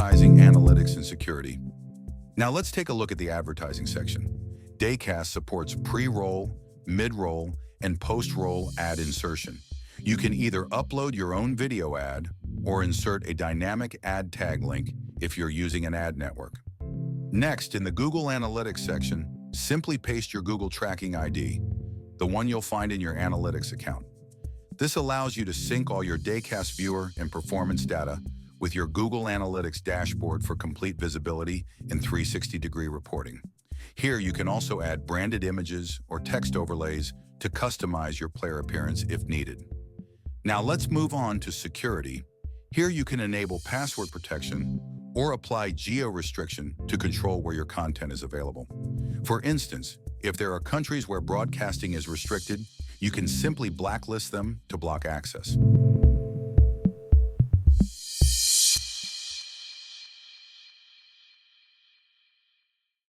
advertising, analytics, and security. Now let's take a look at the advertising section. Dacast supports pre-roll, mid-roll, and post-roll ad insertion. You can either upload your own video ad or insert a dynamic ad tag link if you're using an ad network. Next, in the Google Analytics section, simply paste your Google tracking ID, the one you'll find in your analytics account. This allows you to sync all your Dacast viewer and performance data with your Google Analytics dashboard for complete visibility and 360-degree reporting. Here, you can also add branded images or text overlays to customize your player appearance if needed. Now let's move on to security. Here you can enable password protection or apply geo-restriction to control where your content is available. For instance, if there are countries where broadcasting is restricted, you can simply blacklist them to block access.